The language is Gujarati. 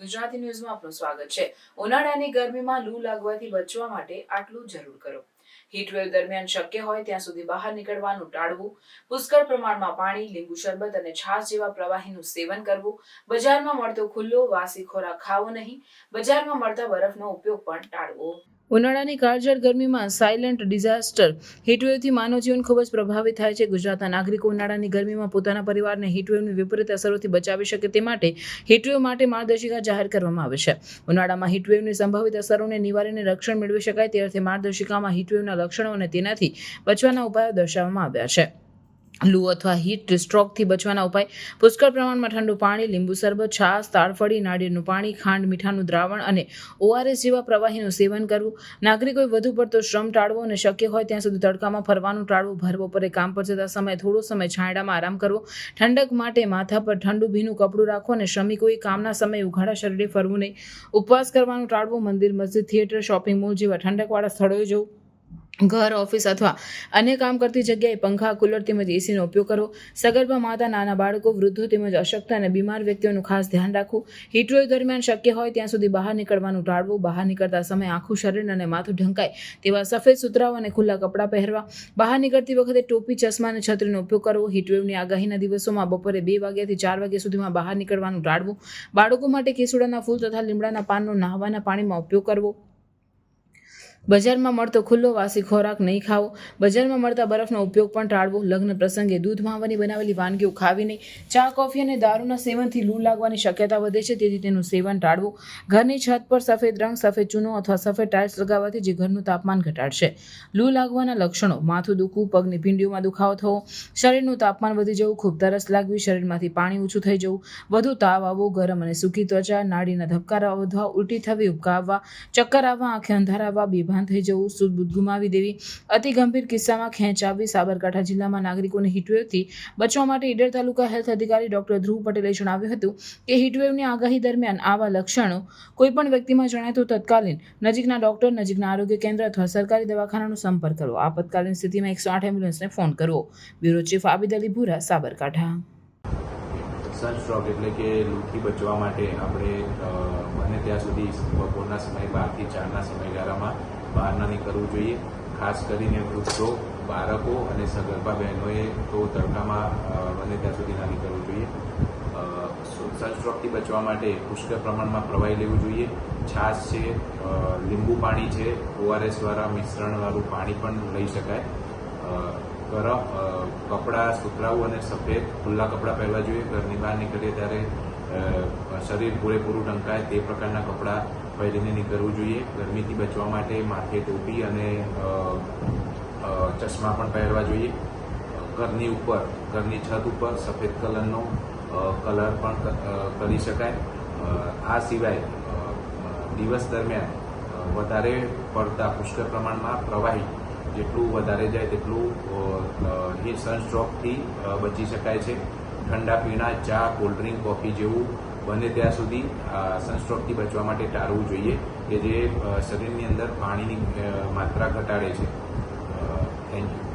ગુજરાતી ન્યૂઝમાં આપનું સ્વાગત છે। ઉનાળાની ગરમીમાં લૂ લાગવાથી બચવા માટે આટલું જરૂર કરો। હીટવેવ દરમિયાન શક્ય હોય ત્યાં સુધી બહાર નીકળવાનું ટાળવું। પુષ્કળ પ્રમાણમાં પાણી, લીંબુ શરબત અને છાશ જેવા પ્રવાહીનું સેવન કરવું। બજારમાં મળતો ખુલ્લો વાસી ખોરાક ખાવો નહીં। બજારમાં મળતા બરફનો ઉપયોગ પણ ટાળવો। ઉનાળાની કાળઝાળ ગરમીમાં સાયલેન્ટ ડિઝાસ્ટર હીટવેવથી માનવ જીવન ખૂબ જ પ્રભાવિત થાય છે। ગુજરાતના નાગરિકો ઉનાળાની ગરમીમાં પોતાના પરિવારને હીટવેવની વિપરીત અસરોથી બચાવી શકે તે માટે હીટવેવ માટે માર્ગદર્શિકા જાહેર કરવામાં આવે છે। ઉનાળામાં હીટવેવની સંભવિત અસરોને નિવારીને રક્ષણ મેળવી શકાય તે અર્થે માર્ગદર્શિકામાં હીટવેવના લક્ષણો અને તેનાથી બચવાના ઉપાયો દર્શાવવામાં આવ્યા છે। લૂ અથવા હીટ સ્ટ્રોકથી બચવાના ઉપાય: પુષ્કળ પ્રમાણમાં ઠંડુ પાણી, લીંબુ શરબત, છાશ, તાડફળી, નાળિયેરનું પાણી, ખાંડ, મીઠાનું દ્રાવણ અને ORS જેવા પ્રવાહીનું સેવન કરવું। નાગરિકોએ વધુ પડતો શ્રમ ટાળવો અને શક્ય હોય ત્યાં સુધી તડકામાં ફરવાનું ટાળવું। ભર બપોરે કામ પર જતા સમયે થોડો સમય છાંયડામાં આરામ કરવો। ઠંડક માટે માથા પર ઠંડુ ભીનું કપડું રાખવું અને શ્રમિકોએ કામના સમયે ઉઘાડા શરીરે ફરવું નહીં। ઉપવાસ કરવાનું ટાળવું। મંદિર, મસ્જિદ, થિયેટર, શોપિંગ મોલ જેવા ઠંડકવાળા સ્થળોએ જવું। ઘર, ઓફિસ અથવા અન્ય કામ કરતી જગ્યાએ પંખા, કુલર તેમજ એસીનો ઉપયોગ કરવો। સગર્ભા માતા, નાના બાળકો, વૃદ્ધો તેમજ અશક્ત અને બીમાર વ્યક્તિઓનું ખાસ ધ્યાન રાખવું। હીટવેવ દરમિયાન શક્ય હોય ત્યાં સુધી બહાર નીકળવાનું ટાળવું। બહાર નીકળતા સમયે આખું શરીર અને માથું ઢંકાય તેવા સફેદ સુતરાઉ અને ખુલ્લા કપડાં પહેરવા। બહાર નીકળતી વખતે ટોપી, ચશ્મા અને છત્રીનો ઉપયોગ કરવો। હીટવેવની આગાહીના દિવસોમાં બપોરે 2 વાગ્યાથી 4 વાગ્યા સુધીમાં બહાર નીકળવાનું ટાળવું। બાળકો માટે કેસુડાના ફૂલ તથા લીમડાના પાનનો નહાવાના પાણીમાં ઉપયોગ કરવો। બજારમાં મળતો ખુલ્લો વાસી ખોરાક નહીં ખાવો। બજારમાં મળતા બરફનો ઉપયોગ પણ ટાળવો। લગ્ન પ્રસંગે દૂધ માવાની બનાવેલી વાનગીઓ ખાવી નહીં। ચા, કોફી અને દારૂના સેવનથી લૂ લાગવાની શક્યતા વધે છે, તેથી તેનું સેવન ટાળવું। ઘરની છત પર સફેદ રંગ, સફેદ ચૂનો અથવા સફેદ ટાઇલ્સ લગાવવાથી જે ઘરનું તાપમાન ઘટાડશે। લૂ લાગવાના લક્ષણો: માથું દુખવું, પગની ભીંડીઓમાં દુખાવો થવો, શરીરનું તાપમાન વધી જવું, ખૂબ તરસ લાગવી, શરીરમાંથી પાણી ઓછું થઈ જવું, વધુ તાવ આવવો, ગરમ અને સૂકી ત્વચા, નાડીના ધબકારા વધવા, ઉલટી થવી, ઉબકા આવવા, ચક્કર આવવા, આંખે અંધારા આવવા, બેભાન થઈ જવું, શુદ્ધ બુદ્ધ ગુમાવી દેવી। અતિ ગંભીર કિસ્સામાં ખેંચ આવવી। સાબરકાંઠા જિલ્લામાં નાગરિકોને હીટવેવથી બચવા માટે ઈડર તાલુકા હેલ્થ અધિકારી ડોક્ટર ધ્રુવ પટેલે જણાવ્યું હતું કે હીટવેવની આગાહી દરમિયાન આવા લક્ષણો કોઈપણ વ્યક્તિમાં જણાય તો તત્કાલીન નજીકના ડોક્ટર, નજીકના આરોગ્ય કેન્દ્ર અથવા સરકારી દવાખાનાનો સંપર્ક કરવો। આપતકાલીન સ્થિતિમાં 108 એમ્બ્યુલન્સને ફોન કરવો। બ્યુરો ચીફ આબિદ અલી ભૂરા, સાબરકાંઠા। સનસ્ટ્રોક એટલે કે લૂથી બચવા માટે આપણે બને ત્યાં સુધી બપોરના સમય 12 થી 4ના સમયગાળામાં બહાર ના નીકળવું જોઈએ। ખાસ કરીને વૃદ્ધો, બાળકો અને સગર્ભા બહેનોએ તો તડકામાં બને ત્યાં સુધી ના નીકળવું જોઈએ। સનસ્ટ્રોકથી બચવા માટે પુષ્કળ પ્રમાણમાં પ્રવાહી લેવું જોઈએ। છાશ છે, લીંબુ પાણી છે, ORS દ્વારા મિશ્રણવાળું પાણી પણ લઈ શકાય। ગરમ કપડાં, સુતરાઉ અને સફેદ ખુલ્લા કપડાં પહેરવા જોઈએ। ઘરની બહાર નીકળીએ ત્યારે શરીર પૂરેપૂરું ઢંકાય તે પ્રકારના કપડાં પહેરીને નીકળવું જોઈએ। ગરમીથી બચવા માટે માથે ટોપી અને ચશ્મા પણ પહેરવા જોઈએ। ઘરની ઉપર, ઘરની છત ઉપર સફેદ કલરનો કલર પણ કરી શકાય। આ સિવાય દિવસ દરમિયાન વધારે પડતા પુષ્કળ પ્રમાણમાં પ્રવાહી જેટલું વધારે જાય તેટલું સનસ્ટ્રોકથી બચી શકાય છે। ઠંડા પીણા, ચા, કોલ્ડ્રિંક, કોફી જેવું બને ત્યાં સુધી સનસ્ટ્રોકથી બચવા માટે ટાળવું જોઈએ કે જે શરીરની અંદર પાણીની માત્રા ઘટાડે છે। Thank you.